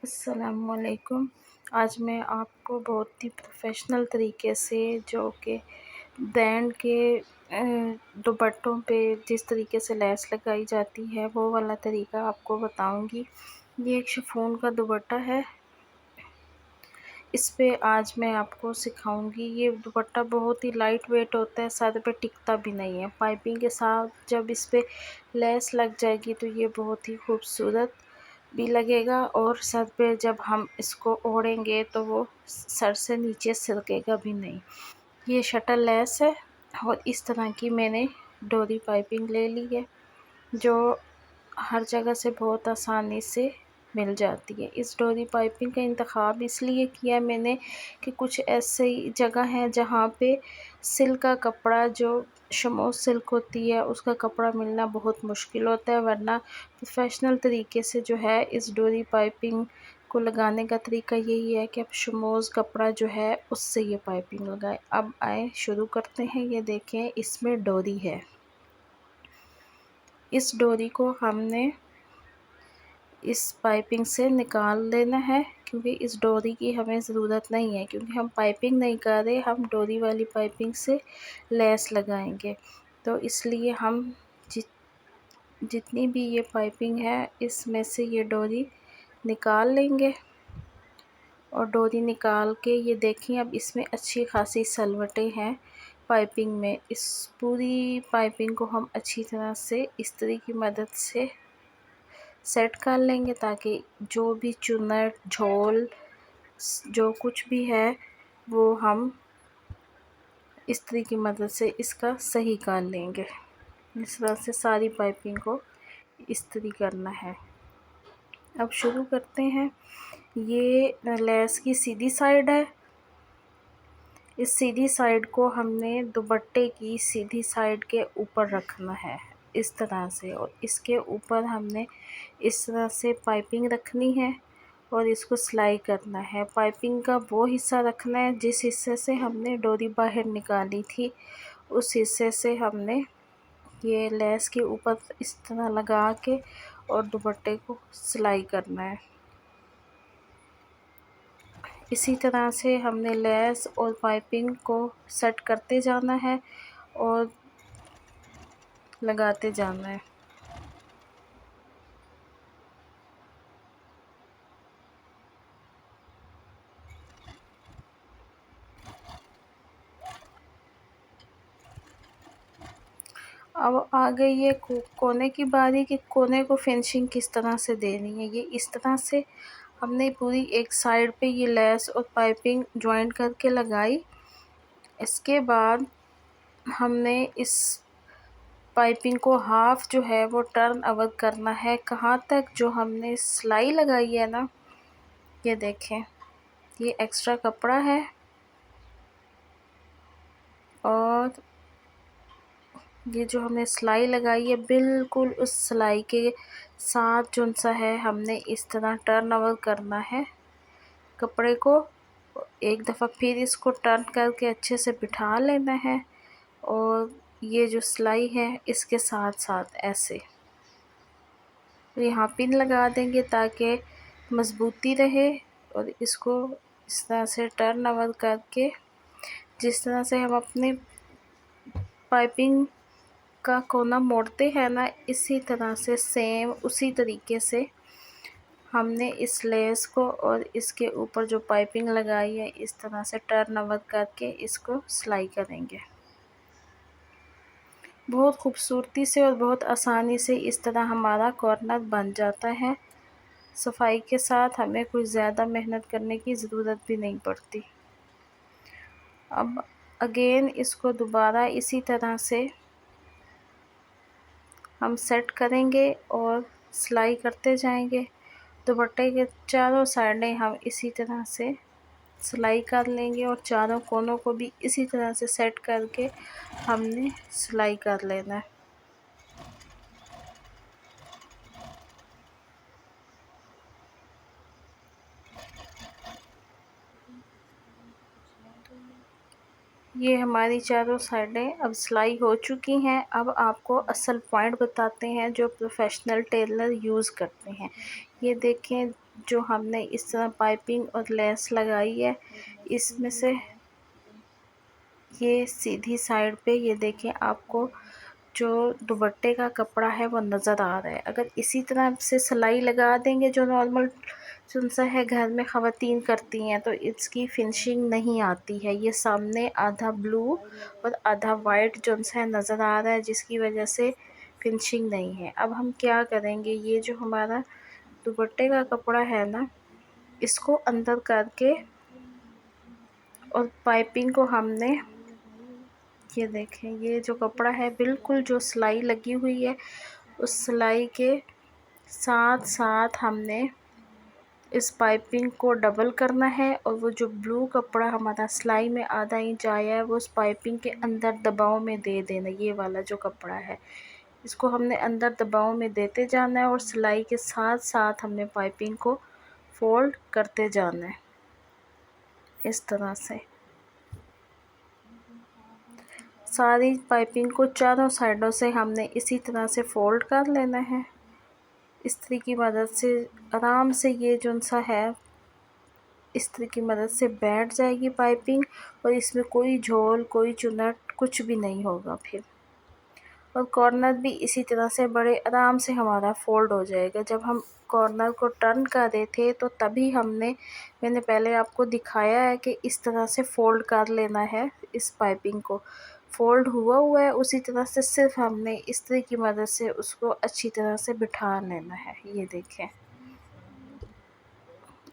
अस्सलामुअलैकुम। आज मैं आपको बहुत ही प्रोफ़ेशनल तरीके से जो कि ब्रांड के दुपट्टों पे जिस तरीके से लैस लगाई जाती है वो वाला तरीका आपको बताऊंगी। ये एक शिफॉन का दुपट्टा है। इस पे आज मैं आपको सिखाऊंगी। ये दुपट्टा बहुत ही लाइट वेट होता है, सर पे टिकता भी नहीं है। पाइपिंग के साथ जब इस पे लैस लग जाएगी तो ये बहुत ही खूबसूरत भी लगेगा और सर पे जब हम इसको ओढ़ेंगे तो वो सर से नीचे सिरकेगा भी नहीं। ये शटल लैस है और इस तरह की मैंने डोरी पाइपिंग ले ली है जो हर जगह से बहुत आसानी से मिल जाती है। इस डोरी पाइपिंग का इंतखाब इसलिए किया मैंने कि कुछ ऐसी जगह है जहाँ पे सिल्क का कपड़ा जो शमोस सिल्क होती है उसका कपड़ा मिलना बहुत मुश्किल होता है, वरना प्रोफेशनल तरीके से जो है इस डोरी पाइपिंग को लगाने का तरीका यही है कि आप शमोस कपड़ा जो है उससे ये पाइपिंग लगाएं। अब आए शुरू करते हैं। ये देखें, इसमें डोरी है। इस डोरी को हमने इस पाइपिंग से निकाल लेना है क्योंकि इस डोरी की हमें ज़रूरत नहीं है, क्योंकि हम पाइपिंग नहीं कर रहे, हम डोरी वाली पाइपिंग से लैस लगाएंगे। तो इसलिए हम जितनी भी ये पाइपिंग है इसमें से ये डोरी निकाल लेंगे। और डोरी निकाल के ये देखिए, अब इसमें अच्छी खासी सलवटें हैं पाइपिंग में। इस पूरी पाइपिंग को हम अच्छी तरह से इस्त्री की मदद से सेट कर लेंगे ताकि जो भी चुन्नट झोल जो कुछ भी है वो हम इस्त्री की मदद से इसका सही कर लेंगे। इस तरह से सारी पाइपिंग को इस्त्री करना है। अब शुरू करते हैं। ये लैस की सीधी साइड है। इस सीधी साइड को हमने दुपट्टे की सीधी साइड के ऊपर रखना है इस तरह से, और इसके ऊपर हमने इस तरह से पाइपिंग रखनी है और इसको सिलाई करना है। पाइपिंग का वो हिस्सा रखना है जिस हिस्से से हमने डोरी बाहर निकाली थी, उस हिस्से से हमने ये लैस के ऊपर इस तरह लगा के और दुपट्टे को सिलाई करना है। इसी तरह से हमने लैस और पाइपिंग को सेट करते जाना है और लगाते जाना है। अब आ गई है कोने की बारी कि कोने को फिनिशिंग किस तरह से देनी है। ये इस तरह से हमने पूरी एक साइड पे ये लैस और पाइपिंग जॉइंट करके लगाई। इसके बाद हमने इस पाइपिंग को हाफ जो है वो टर्न ओवर करना है। कहाँ तक? जो हमने सिलाई लगाई है ना, ये देखें, ये एक्स्ट्रा कपड़ा है और ये जो हमने सिलाई लगाई है बिल्कुल उस सिलाई के साथ जो सा है हमने इस तरह टर्न ओवर करना है कपड़े को। एक दफ़ा फिर इसको टर्न करके अच्छे से बिठा लेना है और ये जो सिलाई है इसके साथ साथ ऐसे यहाँ पिन लगा देंगे ताकि मज़बूती रहे। और इसको इस तरह से टर्न ओवर करके जिस तरह से हम अपने पाइपिंग का कोना मोड़ते हैं ना, इसी तरह से सेम उसी तरीके से हमने इस लेस को और इसके ऊपर जो पाइपिंग लगाई है इस तरह से टर्न ओवर करके इसको सिलाई करेंगे। बहुत खूबसूरती से और बहुत आसानी से इस तरह हमारा कॉर्नर बन जाता है। सफाई के साथ हमें कोई ज़्यादा मेहनत करने की ज़रूरत भी नहीं पड़ती। अब अगेन इसको दोबारा इसी तरह से हम सेट करेंगे और सिलाई करते जाएंगे। दुपट्टे के चारों साइडें हम इसी तरह से सिलाई कर लेंगे और चारों कोनों को भी इसी तरह से सेट करके हमने सिलाई कर लेना है। ये हमारी चारों साइडें अब सिलाई हो चुकी हैं। अब आपको असल पॉइंट बताते हैं जो प्रोफेशनल टेलर यूज़ करते हैं। ये देखें, जो हमने इस तरह पाइपिंग और लेस लगाई है, इसमें से ये सीधी साइड पे ये देखें आपको जो दुपट्टे का कपड़ा है वो नज़र आ रहा है। अगर इसी तरह से सिलाई लगा देंगे जो नॉर्मल सा है घर में ख़वातीन करती हैं, तो इसकी फिनिशिंग नहीं आती है। ये सामने आधा ब्लू और आधा वाइट जो सा नज़र आ रहा है, जिसकी वजह से फिनिशिंग नहीं है। अब हम क्या करेंगे, ये जो हमारा दुपट्टे का कपड़ा है ना, इसको अंदर करके और पाइपिंग को हमने, ये देखें ये जो कपड़ा है बिल्कुल जो सिलाई लगी हुई है उस सिलाई के साथ साथ हमने इस पाइपिंग को डबल करना है, और वो जो ब्लू कपड़ा हमारा सिलाई में आधा इंच आया है वो उस पाइपिंग के अंदर दबाव में दे देना। ये वाला जो कपड़ा है इसको हमने अंदर दबाव में देते जाना है और सिलाई के साथ साथ हमने पाइपिंग को फोल्ड करते जाना है इस तरह से। सारी पाइपिंग को चारों साइडों से हमने इसी तरह से फोल्ड कर लेना है। इस्त्री की मदद से आराम से ये जो सा है इस्त्री की मदद से बैठ जाएगी पाइपिंग, और इसमें कोई झोल कोई चुनट कुछ भी नहीं होगा फिर। और कॉर्नर भी इसी तरह से बड़े आराम से हमारा फोल्ड हो जाएगा। जब हम कॉर्नर को टर्न कर रहे थे तो तभी मैंने पहले आपको दिखाया है कि इस तरह से फ़ोल्ड कर लेना है। इस पाइपिंग को फ़ोल्ड हुआ है उसी तरह से सिर्फ हमने इस्त्री की मदद से उसको अच्छी तरह से बिठा लेना है। ये देखें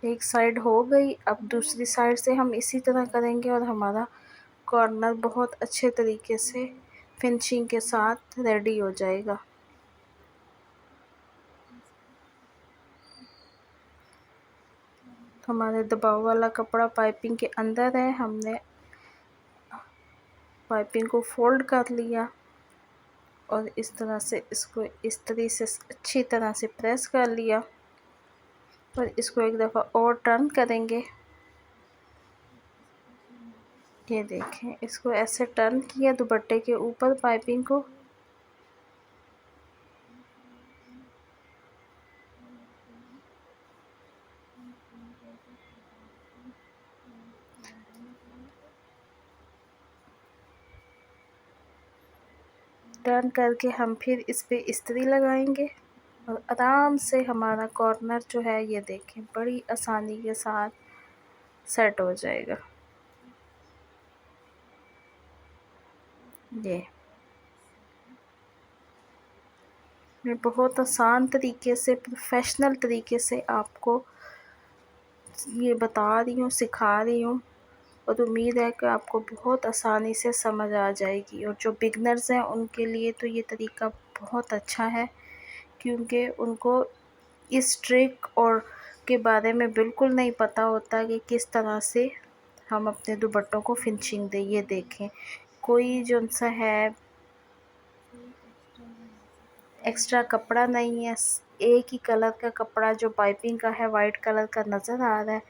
एक साइड हो गई, अब दूसरी साइड से हम इसी तरह करेंगे और हमारा कॉर्नर बहुत अच्छे तरीके से फिनिशिंग के साथ रेडी हो जाएगा। हमारे दबाव वाला कपड़ा पाइपिंग के अंदर है, हमने पाइपिंग को फोल्ड कर लिया और इस तरह से इसको इस तरह से अच्छी तरह से प्रेस कर लिया और इसको एक दफ़ा और टर्न करेंगे। ये देखें इसको ऐसे टर्न किया दुपट्टे के ऊपर पाइपिंग को, टर्न करके हम फिर इस पे इस्त्री लगाएंगे और आराम से हमारा कॉर्नर जो है ये देखें बड़ी आसानी के साथ सेट हो जाएगा। ये मैं बहुत आसान तरीके से प्रोफेशनल तरीके से आपको ये बता रही हूँ, सिखा रही हूँ, और उम्मीद है कि आपको बहुत आसानी से समझ आ जाएगी। और जो बिगनर्स हैं उनके लिए तो ये तरीका बहुत अच्छा है, क्योंकि उनको इस ट्रिक और के बारे में बिल्कुल नहीं पता होता कि किस तरह से हम अपने दुपट्टों को फिनिशिंग दें। ये देखें कोई जो सा है एक्स्ट्रा कपड़ा नहीं है, एक ही कलर का कपड़ा जो पाइपिंग का है वाइट कलर का नज़र आ रहा है,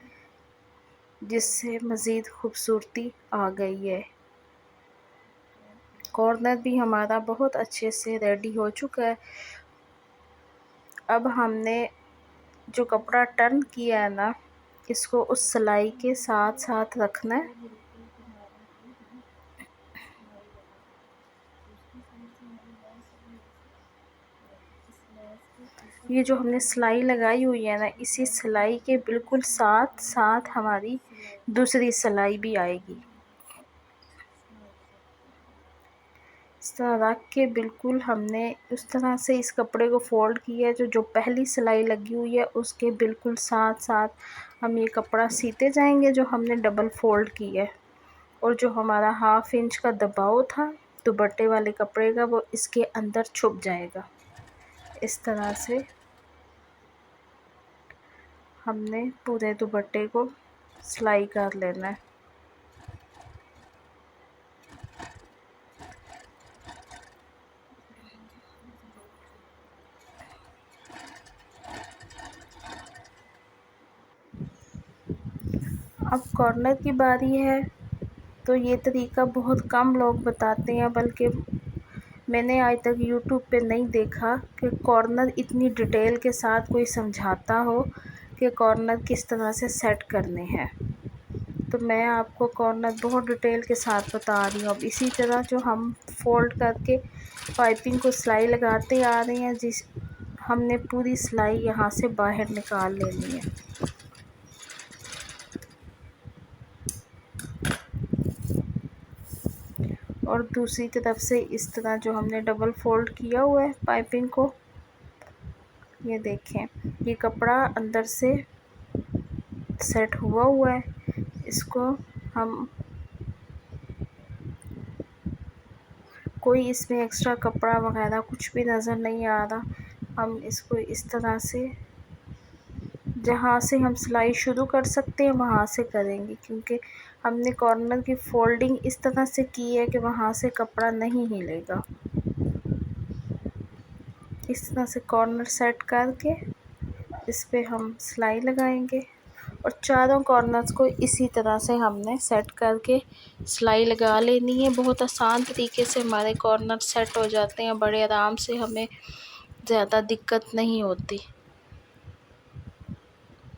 जिससे मज़ीद खूबसूरती आ गई है। कॉर्नर भी हमारा बहुत अच्छे से रेडी हो चुका है। अब हमने जो कपड़ा टर्न किया है ना, इसको उस सिलाई के साथ साथ रखना है। ये जो हमने सिलाई लगाई हुई है ना, इसी सिलाई के बिल्कुल साथ साथ हमारी दूसरी सिलाई भी आएगी। इस तरह रख के बिल्कुल हमने उस तरह से इस कपड़े को फ़ोल्ड किया है। जो पहली सिलाई लगी हुई है उसके बिल्कुल साथ साथ हम ये कपड़ा सीते जाएंगे जो हमने डबल फ़ोल्ड किया है। और जो हमारा 1/2 इंच का दबाव था दुपट्टे वाले कपड़े का वो इसके अंदर छुप जाएगा। इस तरह से हमने पूरे दुपट्टे को सिलाई कर लेना है। अब कॉर्नर की बारी है, तो ये तरीका बहुत कम लोग बताते हैं, बल्कि मैंने आज तक यूट्यूब पे नहीं देखा कि कॉर्नर इतनी डिटेल के साथ कोई समझाता हो के कॉर्नर किस तरह से सेट करने हैं। तो मैं आपको कॉर्नर बहुत डिटेल के साथ बता रही हूँ। अब इसी तरह जो हम फोल्ड करके पाइपिंग को सिलाई लगाते आ रहे हैं, जिस हमने पूरी सिलाई यहाँ से बाहर निकाल लेनी है। और दूसरी तरफ से इस तरह जो हमने डबल फोल्ड किया हुआ है पाइपिंग को, ये देखें, ये कपड़ा अंदर से सेट हुआ है। इसको हम कोई इसमें एक्स्ट्रा कपड़ा वगैरह कुछ भी नज़र नहीं आ रहा। हम इसको इस तरह से जहाँ से हम सिलाई शुरू कर सकते हैं वहाँ से करेंगे, क्योंकि हमने कॉर्नर की फोल्डिंग इस तरह से की है कि वहाँ से कपड़ा नहीं हिलेगा। इस तरह से कॉर्नर सेट करके इस पे हम सिलाई लगाएंगे और चारों कॉर्नर्स को इसी तरह से हमने सेट करके सिलाई लगा लेनी है। बहुत आसान तरीके से हमारे कॉर्नर सेट हो जाते हैं, बड़े आराम से, हमें ज़्यादा दिक्कत नहीं होती।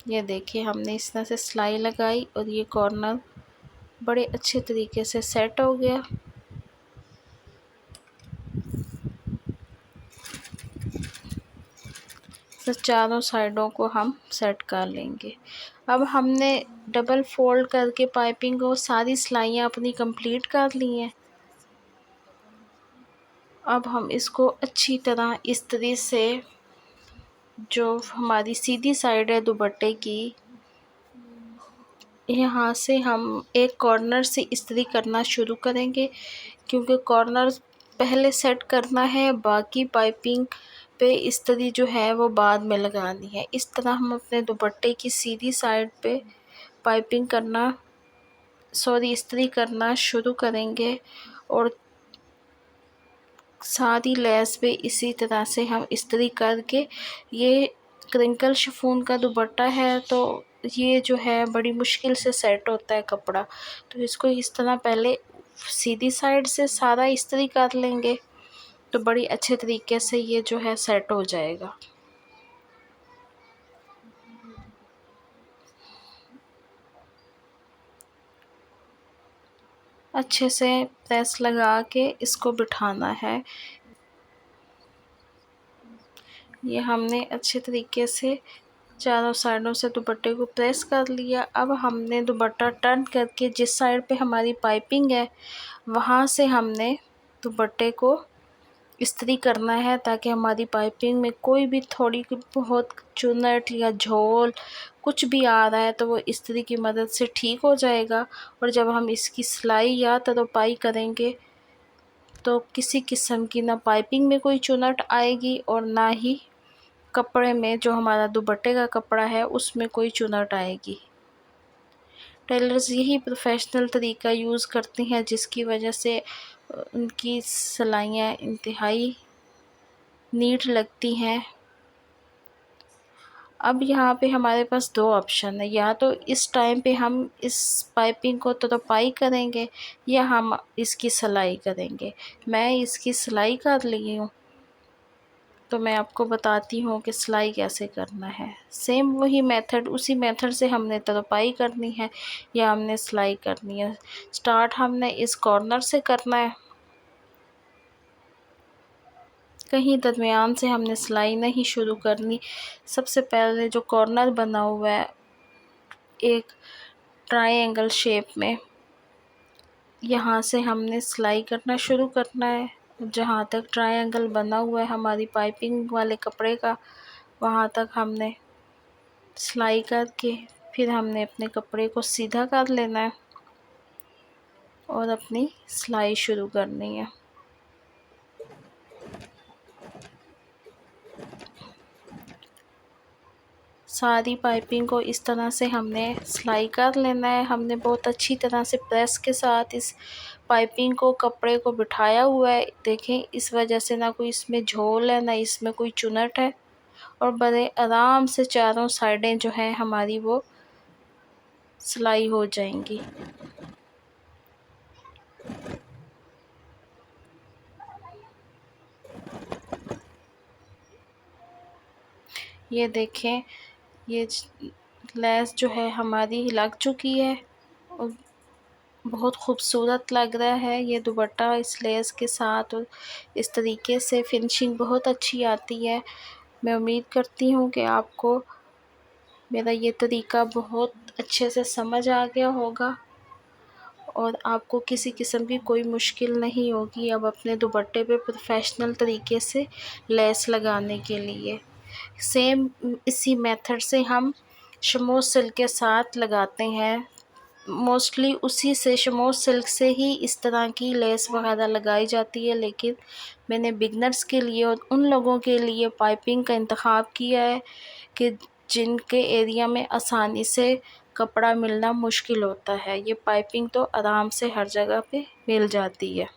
ये देखिए, हमने इस तरह से सिलाई लगाई और ये कॉर्नर बड़े अच्छे तरीके से सेट हो गया। तो चारों साइडों को हम सेट कर लेंगे। अब हमने डबल फोल्ड करके पाइपिंग को सारी सिलाइयाँ अपनी कंप्लीट कर ली हैं। अब हम इसको अच्छी तरह इस तरह से, जो हमारी सीधी साइड है दुपट्टे की, यहाँ से हम एक कॉर्नर से इस्त्री करना शुरू करेंगे, क्योंकि कॉर्नर पहले सेट करना है, बाकी पाइपिंग पे इस्त्री जो है वो बाद में लगानी है। इस तरह हम अपने दुपट्टे की सीधी साइड पे पाइपिंग करना इस्त्री करना शुरू करेंगे और सारी लेस पे इसी तरह से हम इस्त्री करके, ये क्रिंकल शिफॉन का दुपट्टा है तो ये जो है बड़ी मुश्किल से सेट होता है कपड़ा, तो इसको इस तरह पहले सीधी साइड से सारा इस्त्री कर लेंगे तो बड़ी अच्छे तरीके से ये जो है सेट हो जाएगा। अच्छे से प्रेस लगा के इसको बिठाना है। ये हमने अच्छे तरीके से चारों साइडों से दुपट्टे को प्रेस कर लिया। अब हमने दुपट्टा टर्न करके जिस साइड पे हमारी पाइपिंग है वहाँ से हमने दुपट्टे को इस्त्री करना है, ताकि हमारी पाइपिंग में कोई भी थोड़ी बहुत चुनट या झोल कुछ भी आ रहा है तो वो इस्त्री की मदद से ठीक हो जाएगा। और जब हम इसकी सिलाई या तरपाई करेंगे तो किसी किस्म की ना पाइपिंग में कोई चुनट आएगी और ना ही कपड़े में, जो हमारा दुपट्टे का कपड़ा है, उसमें कोई चुनट आएगी। टेलर्स यही प्रोफेशनल तरीका यूज़ करते हैं, जिसकी वजह से उनकी सिलाइयाँ इंतहाई नीट लगती हैं। अब यहाँ पे हमारे पास दो ऑप्शन है, या तो इस टाइम पे हम इस पाइपिंग को तरपाई करेंगे या हम इसकी सिलाई करेंगे। मैं इसकी सिलाई कर ली हूँ तो मैं आपको बताती हूँ कि सिलाई कैसे करना है। सेम वही मेथड, उसी मेथड से हमने तरपाई करनी है या हमने सिलाई करनी है। स्टार्ट हमने इस कॉर्नर से करना है, कहीं दरमियान से हमने सिलाई नहीं शुरू करनी। सबसे पहले जो कॉर्नर बना हुआ है एक ट्रायंगल शेप में, यहाँ से हमने सिलाई करना शुरू करना है। जहाँ तक ट्रायंगल बना हुआ है हमारी पाइपिंग वाले कपड़े का, वहाँ तक हमने सिलाई करके फिर हमने अपने कपड़े को सीधा कर लेना है और अपनी सिलाई शुरू करनी है। सारी पाइपिंग को इस तरह से हमने सिलाई कर लेना है। हमने बहुत अच्छी तरह से प्रेस के साथ इस पाइपिंग को, कपड़े को बिठाया हुआ है। देखें, इस वजह से ना कोई इसमें झोल है ना इसमें कोई चुनट है और बड़े आराम से चारों साइडें जो है हमारी वो सिलाई हो जाएंगी। ये देखें, ये लेस जो है हमारी लग चुकी है और बहुत खूबसूरत लग रहा है ये दुपट्टा इस लेस के साथ। और इस तरीके से फिनिशिंग बहुत अच्छी आती है। मैं उम्मीद करती हूँ कि आपको मेरा ये तरीका बहुत अच्छे से समझ आ गया होगा और आपको किसी किस्म की कोई मुश्किल नहीं होगी अब अपने दुपट्टे पे प्रोफेशनल तरीके से लेस लगाने के लिए। सेम इसी मेथड से हम शमो सिल्क के साथ लगाते हैं। मोस्टली उसी से शमो सिल्क से ही इस तरह की लेस वगैरह लगाई जाती है, लेकिन मैंने बिगनर्स के लिए और उन लोगों के लिए पाइपिंग का इंतखाब किया है कि जिनके एरिया में आसानी से कपड़ा मिलना मुश्किल होता है। ये पाइपिंग तो आराम से हर जगह पे मिल जाती है।